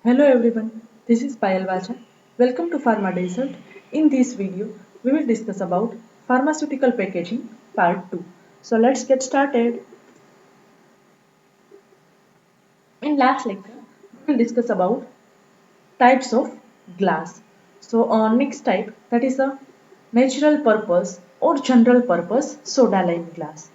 Hello everyone, this is Payal Vacha. Welcome to Pharma Desert. In this video, we will discuss about pharmaceutical packaging part 2. So let's get started. In last lecture, we will discuss about types of glass. So next type, that is a natural purpose or general purpose soda lime glass.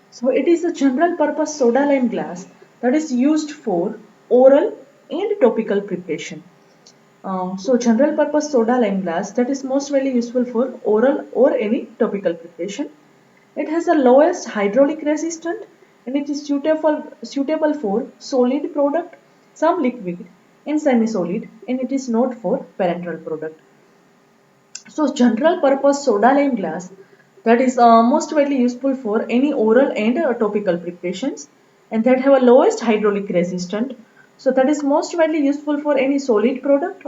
So it is a general purpose soda lime glass that is used for oral and topical preparation. So general purpose soda lime glass that is most widely useful for oral or any topical preparation. It has the lowest hydraulic resistant and it is suitable for solid product, some liquid and semi-solid, and it is not for parenteral product. So general purpose soda lime glass that is most widely useful for any oral and topical preparations and that have a lowest hydraulic resistant. So that is most widely useful for any solid product.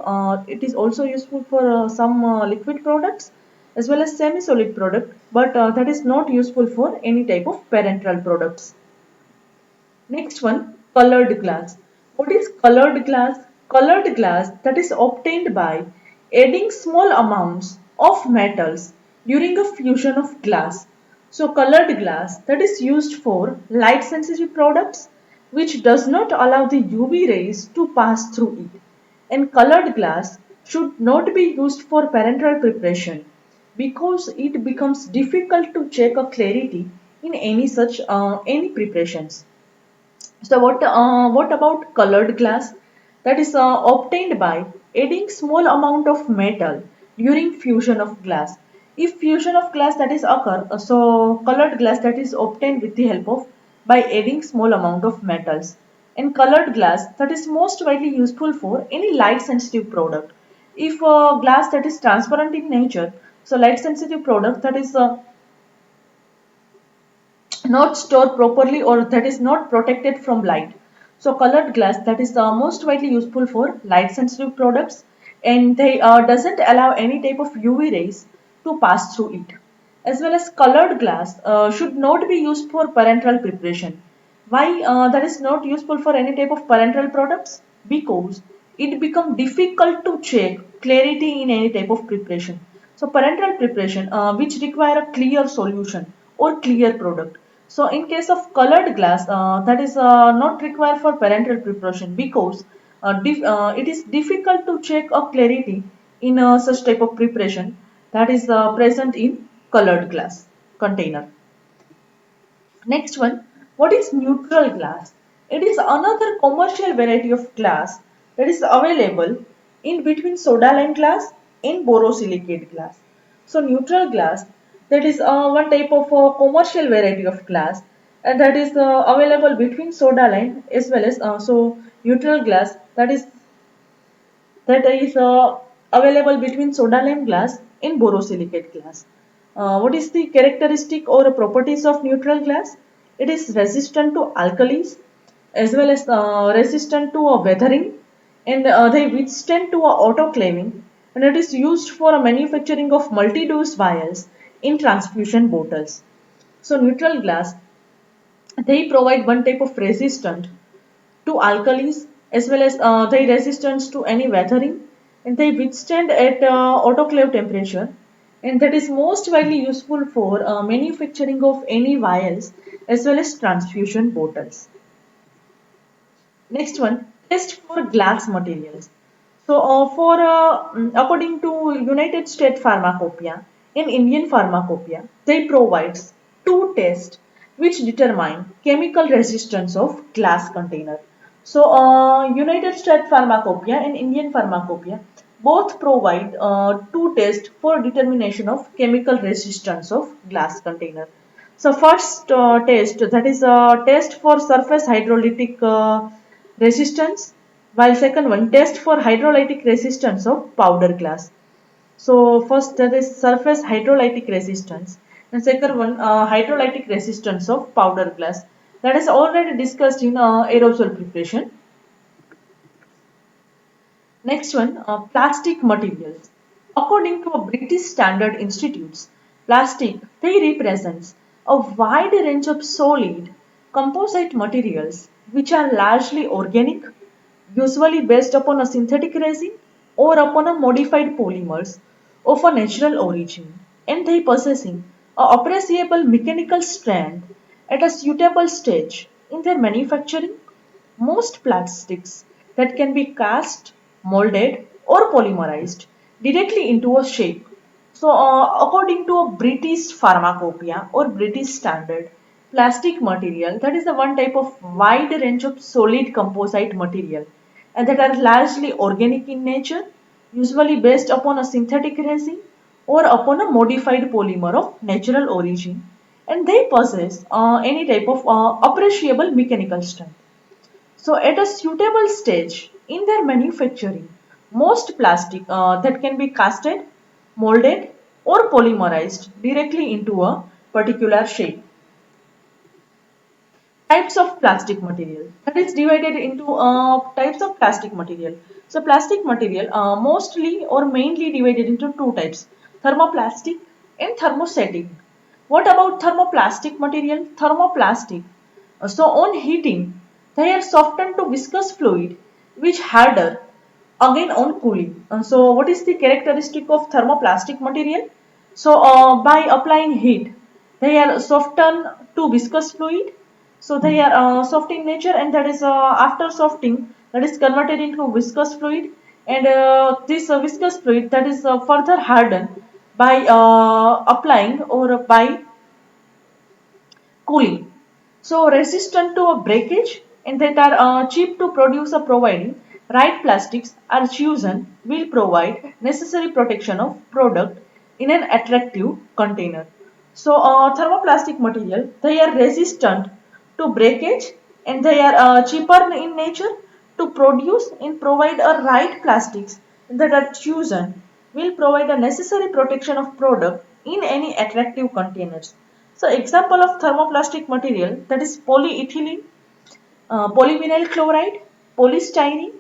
It is also useful for some liquid products as well as semi-solid product, but that is not useful for any type of parenteral products. Next one, colored glass. What is colored glass? Colored glass that is obtained by adding small amounts of metals during a fusion of glass. So colored glass that is used for light sensitive products which does not allow the UV rays to pass through it. And colored glass should not be used for parenteral preparation because it becomes difficult to check a clarity in any preparations. So what about colored glass? That is obtained by adding small amount of metal during fusion of glass. If fusion of glass that is occur, so colored glass that is obtained with the help of by adding small amount of metals. And colored glass that is most widely useful for any light sensitive product. If glass that is transparent in nature, so light sensitive product that is not stored properly or that is not protected from light. So colored glass that is most widely useful for light sensitive products and they doesn't allow any type of UV rays to pass through it. As well as colored glass should not be used for parenteral preparation. Why that is not useful for any type of parenteral products? Because it become difficult to check clarity in any type of preparation. So parenteral preparation which require a clear solution or clear product. So in case of colored glass that is not required for parenteral preparation because it is difficult to check a clarity in such type of preparation that is present in colored glass container. Next one, what is neutral glass? It is another commercial variety of glass that is available in between soda lime glass and borosilicate glass. So neutral glass that is one type of commercial variety of glass and that is available between soda lime as well as neutral glass that is available between soda lime glass and borosilicate glass. What is the characteristic or properties of neutral glass? It is resistant to alkalis as well as resistant to weathering and they withstand to autoclaving and it is used for manufacturing of multi-dose vials in transfusion bottles. So neutral glass they provide one type of resistant to alkalis as well as they resistance to any weathering and they withstand at autoclave temperature and that is most widely useful for manufacturing of any vials as well as transfusion bottles. Next one, test for glass materials. So according to United States Pharmacopoeia and Indian Pharmacopoeia, they provides two tests which determine chemical resistance of glass container. So United States Pharmacopoeia and Indian Pharmacopoeia both provide two tests for determination of chemical resistance of glass container. So first test that is a test for surface hydrolytic resistance while second one test for hydrolytic resistance of powder glass. So first there is surface hydrolytic resistance and second one hydrolytic resistance of powder glass that is already discussed in aerosol preparation. Next one, plastic materials. According to a British Standard Institutes, plastic they represents a wide range of solid composite materials which are largely organic, usually based upon a synthetic resin or upon a modified polymers of a natural origin, and they possessing a appreciable mechanical strength at a suitable stage in their manufacturing. Most plastics that can be cast, molded, or polymerized directly into a shape. So, according to a British pharmacopoeia or British standard, plastic material that is the one type of wide range of solid composite material and that are largely organic in nature, usually based upon a synthetic resin or upon a modified polymer of natural origin, and they possess any type of appreciable mechanical strength. So, at a suitable stage in their manufacturing, most plastic that can be casted, molded, or polymerized directly into a particular shape. Types of plastic material, that is divided into types of plastic material. So, plastic material mostly or mainly divided into two types: thermoplastic and thermostatic. What about thermoplastic material? Thermoplastic. So, on heating, they are softened to viscous fluid, which harder again on cooling. So, what is the characteristic of thermoplastic material? So, by applying heat, they are softened to viscous fluid. So, they are soft in nature, and that is after softening, that is converted into viscous fluid, and this viscous fluid that is further hardened by applying or by cooling. So resistant to a breakage and that are cheap to produce or providing right plastics are chosen will provide necessary protection of product in an attractive container. So thermoplastic material, they are resistant to breakage and they are cheaper in nature to produce and provide a right plastics that are chosen will provide a necessary protection of product in any attractive containers. So example of thermoplastic material, that is polyethylene, polyvinyl chloride, polystyrene,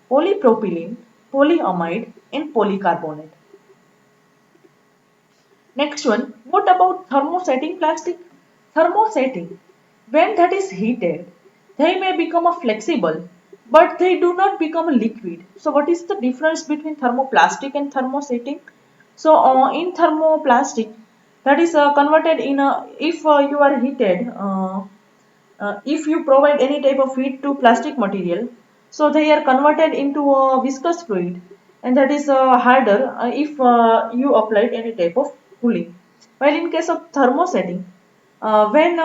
polypropylene, polyamide, and polycarbonate. Next one, what about thermosetting plastic? Thermosetting, when that is heated, they may become a flexible, but they do not become a liquid. So what is the difference between thermoplastic and thermosetting? So in thermoplastic, that is converted in a, if you are heated, if you provide any type of heat to plastic material, so they are converted into a viscous fluid, and that is harder if you applied any type of cooling. While in case of thermosetting, when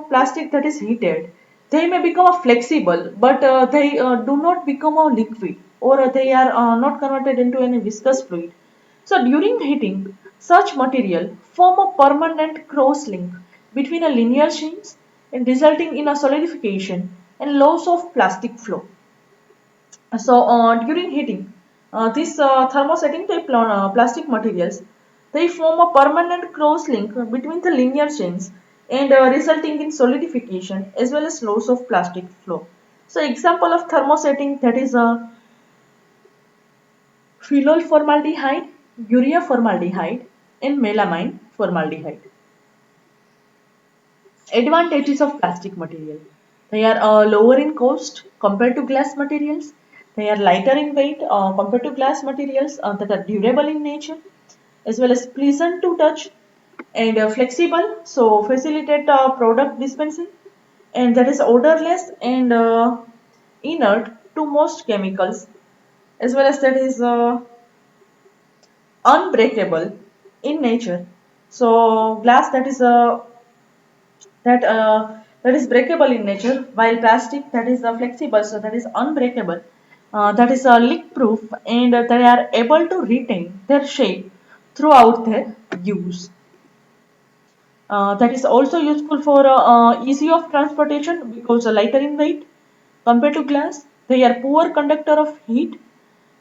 plastic that is heated, they may become a flexible, but they do not become a liquid, or they are not converted into any viscous fluid. So during heating, such material form a permanent cross link between a linear chains and resulting in a solidification and loss of plastic flow. So during heating, these thermosetting type plastic materials, they form a permanent cross link between the linear chains and resulting in solidification as well as loss of plastic flow. So example of thermosetting, that is phenol formaldehyde, urea formaldehyde, and melamine formaldehyde. Advantages of plastic material. They are lower in cost compared to glass materials. They are lighter in weight compared to glass materials that are durable in nature, as well as pleasant to touch and flexible, so facilitate product dispensing, and that is odorless and inert to most chemicals, as well as that is unbreakable in nature. So glass that is breakable in nature, while plastic that is flexible, so that is unbreakable, that is leak proof, and they are able to retain their shape throughout their use. That is also useful for easy of transportation because lighter in weight compared to glass. They are poor conductor of heat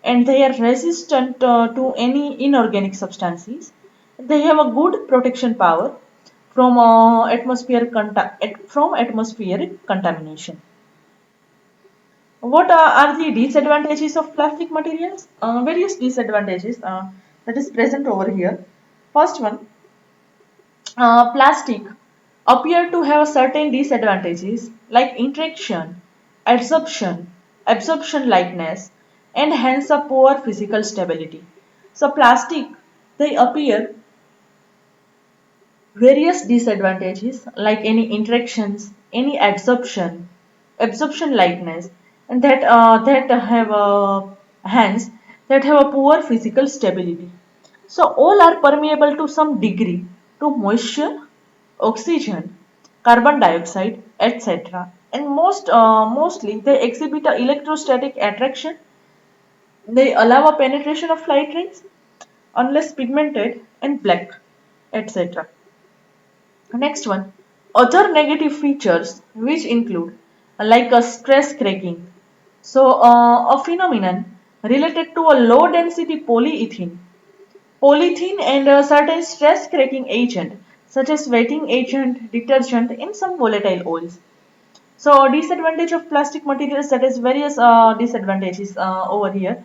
and they are resistant to any inorganic substances. They have a good protection power from from atmospheric contamination. What are the disadvantages of plastic materials? Various disadvantages that is present over here. First one, plastic appear to have certain disadvantages like interaction, adsorption, absorption lightness, and hence a poor physical stability. So plastic, they appear various disadvantages like any interactions, any absorption lightness, and that have a hence that have a poor physical stability. So all are permeable to some degree to moisture, oxygen, carbon dioxide, etc. And mostly they exhibit a electrostatic attraction. They allow a penetration of light rays unless pigmented and black, etc. Next one, other negative features which include like a stress cracking. So a phenomenon related to a low density polyethylene and a certain stress cracking agent such as wetting agent, detergent in some volatile oils. So disadvantage of plastic materials, that is various disadvantages over here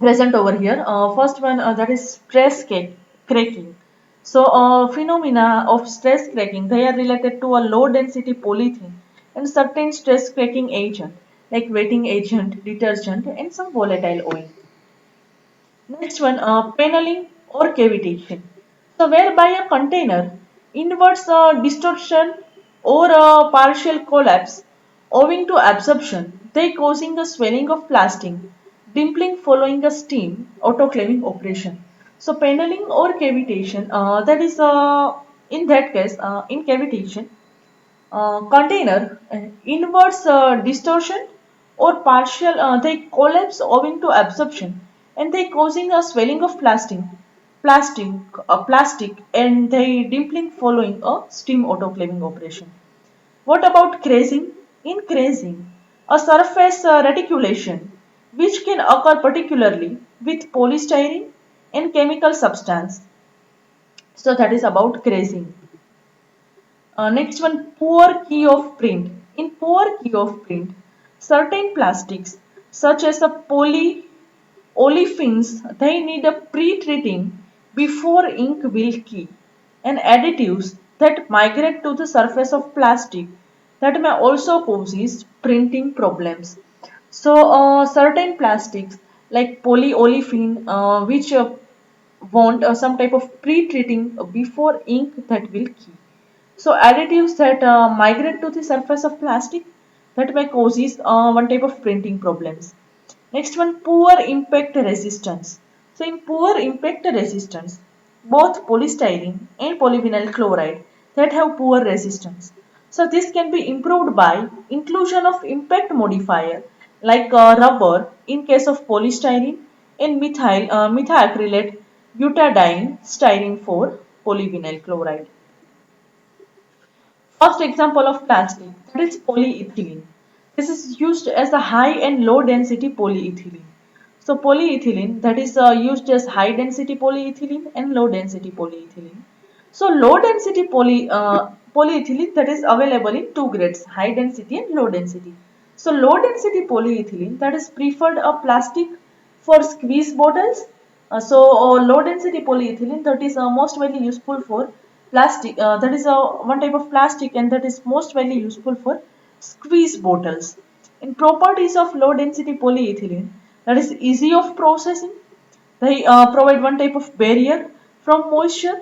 present over here. First one, that is cracking. So phenomena of stress cracking, they are related to a low density polythene and certain stress cracking agent like wetting agent, detergent and some volatile oil. Next one, paneling or cavitation. So whereby a container inverts a distortion or a partial collapse owing to absorption, they causing a swelling of plastic, dimpling following a steam autoclaving operation. So paneling or cavitation, that is in that case, in cavitation, container inverts distortion or partial they collapse owing to absorption and they causing a swelling of plastic plastic and they dimpling following a steam autoclaving operation. What about crazing? In crazing, a surface reticulation which can occur particularly with polystyrene and chemical substance. So that is about crazing. Next one, poor key of print. In poor key of print, certain plastics such as the olefins, they need a pre-treating before ink will key, and additives that migrate to the surface of plastic that may also cause printing problems. So certain plastics like polyolefin which want some type of pre-treating before ink that will key. So additives that migrate to the surface of plastic that may causes one type of printing problems. Next one, poor impact resistance. So in poor impact resistance, both polystyrene and polyvinyl chloride that have poor resistance. So this can be improved by inclusion of impact modifier like rubber in case of polystyrene and methacrylate butadiene styrene for polyvinyl chloride. First example of plastic, that is polyethylene. This is used as a high and low density polyethylene. So polyethylene, that is used as high density polyethylene and low density polyethylene. So low density polyethylene, that is available in two grades, high density and low density. So low density polyethylene, that is preferred a plastic for squeeze bottles. Low density polyethylene, that is most widely useful for plastic. That is one type of plastic and that is most widely useful for squeeze bottles. In properties of low density polyethylene, that is easy of processing. They provide one type of barrier from moisture.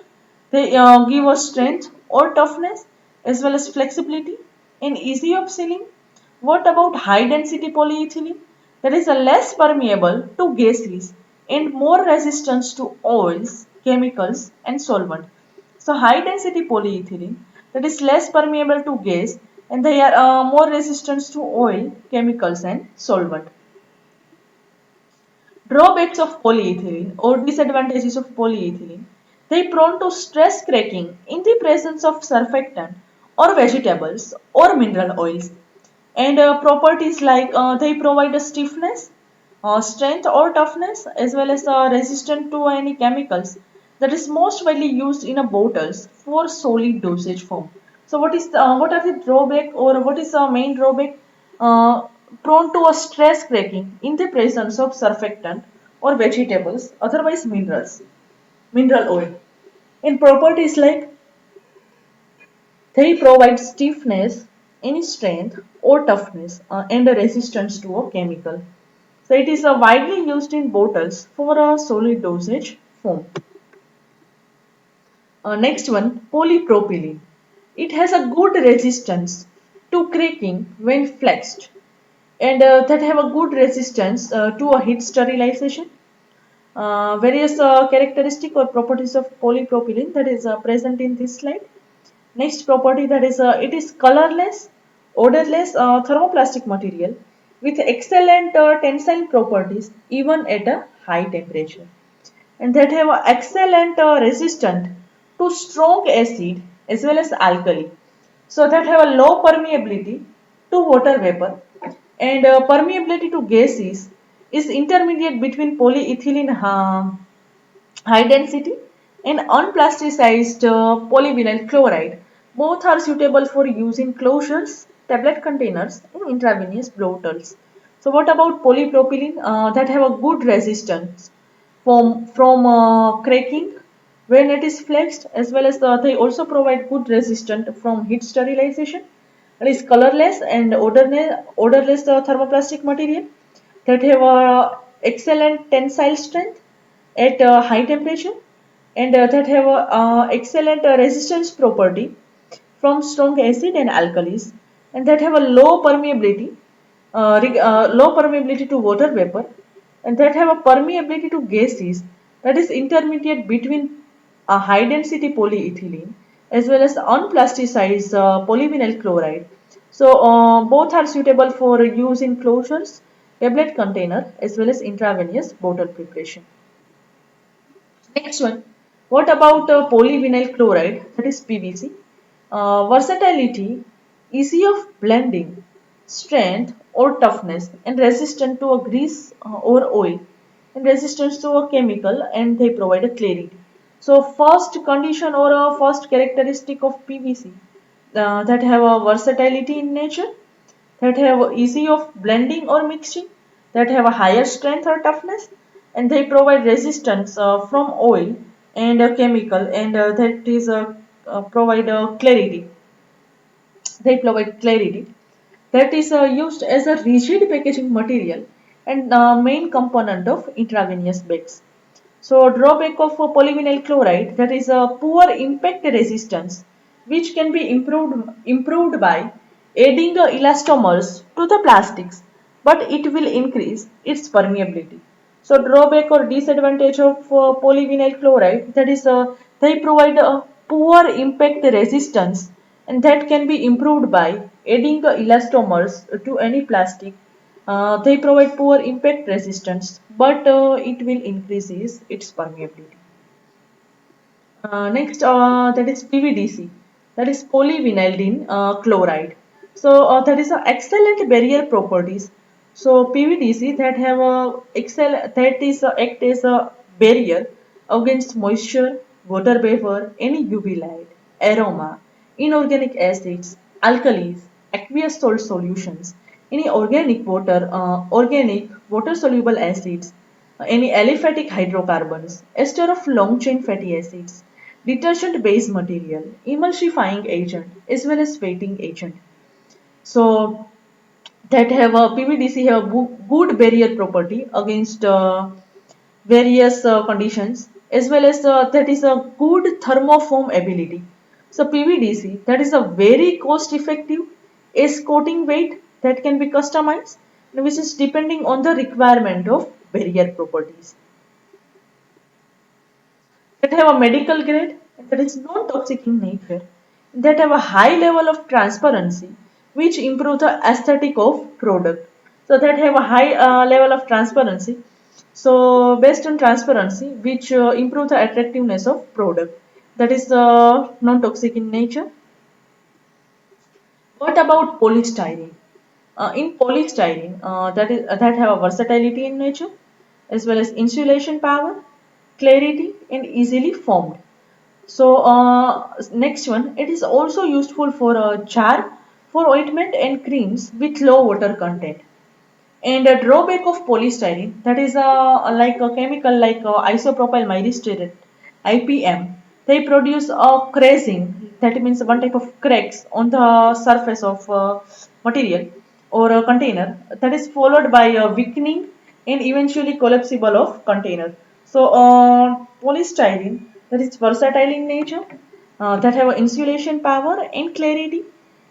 They give us strength or toughness as well as flexibility and easy of sealing. What about high density polyethylene? That is a less permeable to gases and more resistance to oils, chemicals and solvent. So high density polyethylene, that is less permeable to gas and they are more resistant to oil, chemicals and solvent. Drawbacks of polyethylene or disadvantages of polyethylene. They prone to stress cracking in the presence of surfactant or vegetables or mineral oils. And properties like they provide a stiffness, strength or toughness as well as resistant to any chemicals that is most widely used in a bottles for solid dosage form. So what are the drawback or what is the main drawback? Uh, Prone to a stress cracking in the presence of surfactant or vegetables, otherwise mineral oil. In properties like they provide stiffness any strength or toughness and a resistance to a chemical. So it is widely used in bottles for a solid dosage form. Next one, polypropylene. It has a good resistance to cracking when flexed and that have a good resistance to a heat sterilization. Various characteristic or properties of polypropylene that is present in this slide. Next property that is it is colorless, odorless thermoplastic material with excellent tensile properties even at a high temperature and that have a excellent resistant to strong acid as well as alkali. So that have a low permeability to water vapor and permeability to gases is intermediate between polyethylene high density and unplasticized polyvinyl chloride. Both are suitable for use in closures, tablet containers, and intravenous bottles. So what about polypropylene that have a good resistance from cracking when it is flexed as well as they also provide good resistance from heat sterilization. It is colorless and odorless thermoplastic material that have excellent tensile strength at high temperature and that have excellent resistance property from strong acid and alkalis and that have a low permeability to water vapor and that have a permeability to gases that is intermediate between a high density polyethylene as well as unplasticized polyvinyl chloride. So both are suitable for use in closures, tablet container as well as intravenous bottle preparation. Next one, what about polyvinyl chloride, that is PVC? Versatility, easy of blending, strength or toughness, and resistant to a grease or oil, and resistance to a chemical, and they provide a clarity. So, first condition or a first characteristic of PVC that have a versatility in nature, that have easy of blending or mixing, that have a higher strength or toughness, and they provide resistance from oil and a chemical, and that is provide clarity. They provide clarity. That is used as a rigid packaging material and main component of intravenous bags. So drawback of polyvinyl chloride, that is a poor impact resistance which can be improved by adding elastomers to the plastics, but it will increase its permeability. So drawback or disadvantage of polyvinyl chloride, that is they provide a poor impact resistance and that can be improved by adding elastomers to any plastic. They provide poor impact resistance, but it will increase its permeability. Next, that is PVDC, that is polyvinylidene chloride. So that is excellent barrier properties. So PVDC that have a excel that is act as a barrier against moisture, water vapor, any UV light, aroma, inorganic acids, alkalis, aqueous salt solutions, any organic water soluble acids, any aliphatic hydrocarbons, ester of long chain fatty acids, detergent base material, emulsifying agent, as well as weighting agent. So that have a PVDC have good barrier property against various conditions as well as that is a good thermoform ability. So PVDC that is a very cost effective is coating weight that can be customized which is depending on the requirement of barrier properties. That have a medical grade that is non-toxic in nature, that have a high level of transparency which improve the aesthetic of product. So that have a high level of transparency, so based on transparency which improve the attractiveness of product, that is non-toxic in nature. What about polystyrene? In polystyrene, that have a versatility in nature, as well as insulation power, clarity, and easily formed. So next one, it is also useful for char, for ointment and creams with low water content. And a drawback of polystyrene, that is like a chemical like isopropyl myristeric, IPM. They produce a crazing that means one type of cracks on the surface of material or a container, that is followed by a weakening and eventually collapsible of container. So polystyrene, that is versatile in nature, that have insulation power and clarity,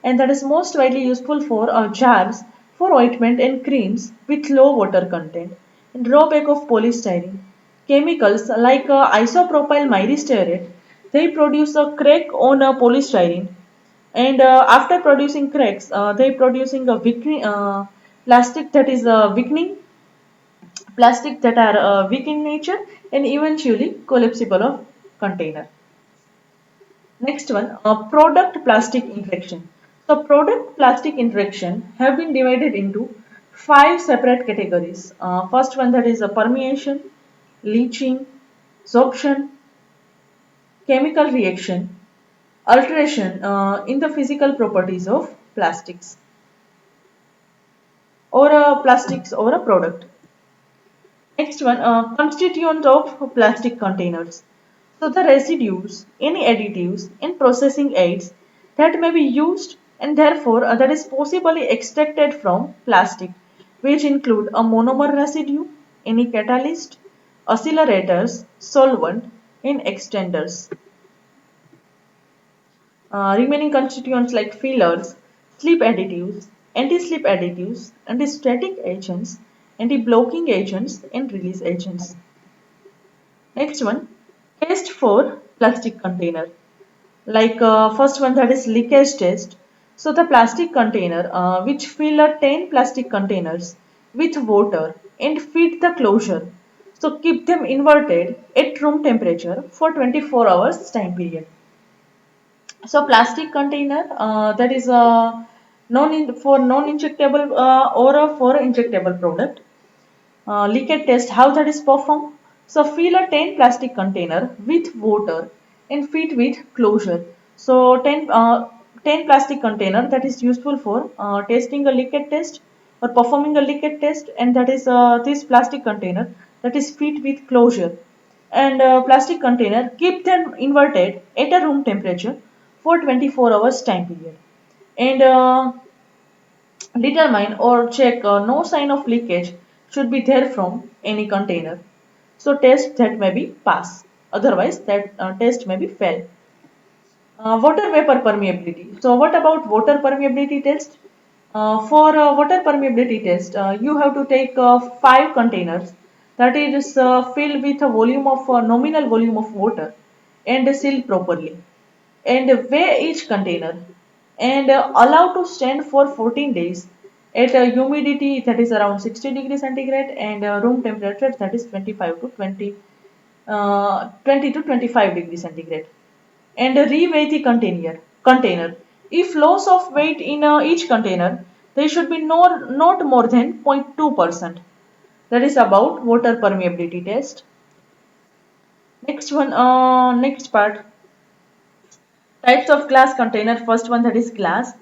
and that is most widely useful for jars for ointment and creams with low water content. And drawback of polystyrene: chemicals like isopropyl myristoyrate, they produce a crack on a polystyrene, and after producing cracks, they producing a weakening plastic that is weakening plastic that are weak in nature and eventually collapsible of container. Next one, product plastic interaction. So product plastic interaction have been divided into five separate categories. First one, that is a permeation, leaching, sorption, chemical reaction, alteration in the physical properties of plastics or a product. Next one, constituent of plastic containers. So the residues, any additives and processing aids that may be used and therefore that is possibly extracted from plastic, which include a monomer residue, any catalyst, accelerators, solvent, and extenders. Remaining constituents like fillers, slip additives, anti-slip additives, anti-static agents, anti-blocking agents, and release agents. Next one, test for plastic container. Like first one, that is leakage test. So the plastic container which fill a 10 plastic containers with water and feed the closure. So keep them inverted at room temperature for 24 hours time period. So plastic container that is for non-injectable or for injectable product. Leakage test, how that is performed. So fill a 10 plastic container with water and feed with closure. So 10 plastic container that is useful for testing a leakage test or performing a leakage test, and that is this plastic container that is feed with closure. And plastic container, keep them inverted at a room temperature for 24 hours time period. And determine or check no sign of leakage should be there from any container. So test that may be pass. Otherwise that test may be fail. Water vapor permeability. So what about water permeability test? For water permeability test, you have to take five containers that is filled with a volume of nominal volume of water and seal properly, and weigh each container and allow to stand for 14 days at a humidity that is around 60 degrees centigrade and room temperature that is 25 to 20 to 25 degrees centigrade, and reweigh the container. If loss of weight in each container, there should be not more than 0.2%. That is about water permeability test. Next one, next part, types of glass container. First one, that is glass.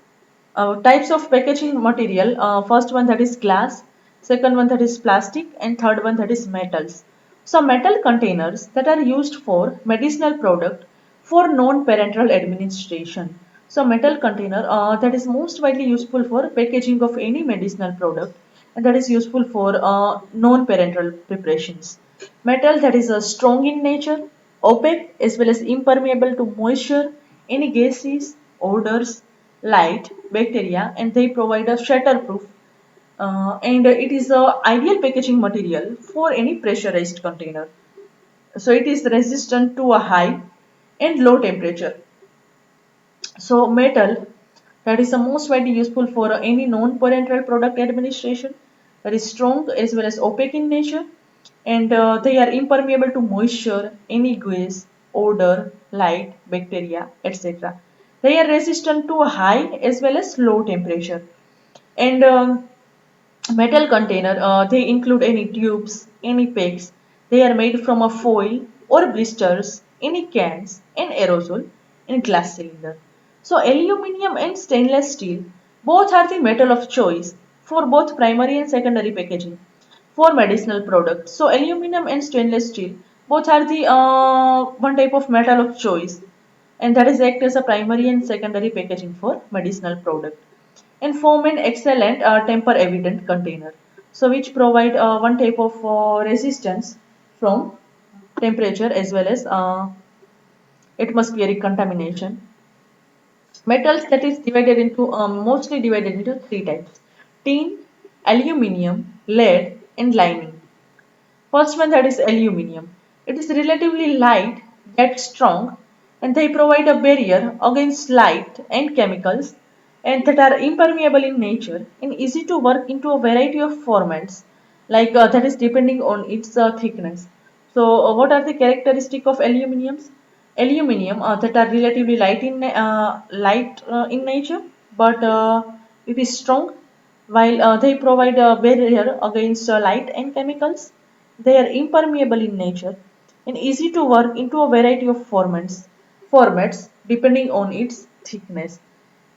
Types of packaging material. First one, that is glass. Second one, that is plastic, and third one, that is metals. So metal containers that are used for medicinal product for non-parenteral administration. So metal container that is most widely useful for packaging of any medicinal product, and that is useful for non-parenteral preparations. Metal that is strong in nature, opaque as well as impermeable to moisture, any gases, odors, light, bacteria, and they provide a shatterproof, and it is a ideal packaging material for any pressurized container. So it is resistant to a high and low temperature. So metal that is the most widely useful for any non-parenteral product administration, that is strong as well as opaque in nature, and they are impermeable to moisture, any gas, odor, light, bacteria, etc. They are resistant to high as well as low temperature. And metal container, they include any tubes, any packs. They are made from a foil or blisters, any cans, and aerosol, in glass cylinder. So aluminium and stainless steel both are the metal of choice for both primary and secondary packaging for medicinal products. So aluminum and stainless steel both are the one type of metal of choice, and that is act as a primary and secondary packaging for medicinal product. And foam and excellent temper evident container, so which provide one type of resistance from temperature as well as atmospheric contamination. Metals that is divided into mostly divided into three types: tin, aluminium, lead, and lining. First one, that is aluminium. It is relatively light yet strong, and they provide a barrier against light and chemicals, and that are impermeable in nature and easy to work into a variety of formats, like that is depending on its thickness. So what are the characteristic of aluminiums? Aluminium that are relatively light in nature, but it is strong, while they provide a barrier against light and chemicals. They are impermeable in nature and easy to work into a variety of formats depending on its thickness.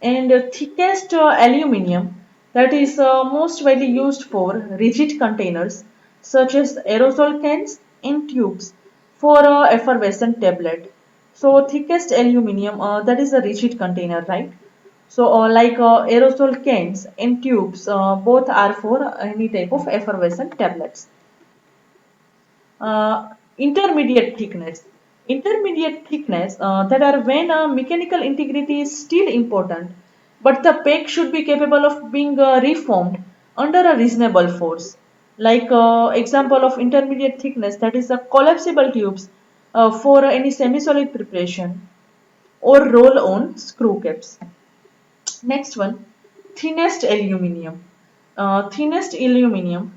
And thickest aluminium that is most widely used for rigid containers such as aerosol cans and tubes for effervescent tablet. So thickest aluminium that is a rigid container, right? So like aerosol cans and tubes, both are for any type of effervescent tablets. Intermediate thickness. Intermediate thickness that are when mechanical integrity is still important, but the peg should be capable of being reformed under a reasonable force. Like example of intermediate thickness, that is the collapsible tubes for any semi-solid preparation or roll-on screw caps. Next one, thinnest aluminium. Thinnest aluminium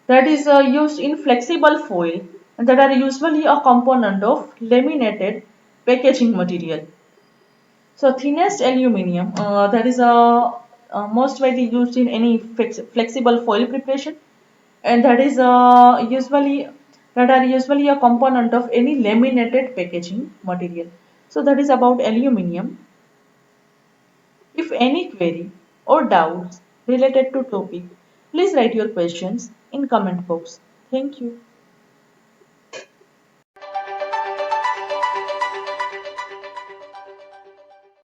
that is used in flexible foil and that are usually a component of laminated packaging material. So thinnest aluminium that is most widely used in any flexible foil preparation, and that are usually a component of any laminated packaging material. So that is about aluminium. If any query or doubts related to topic, please write your questions in comment box. Thank you.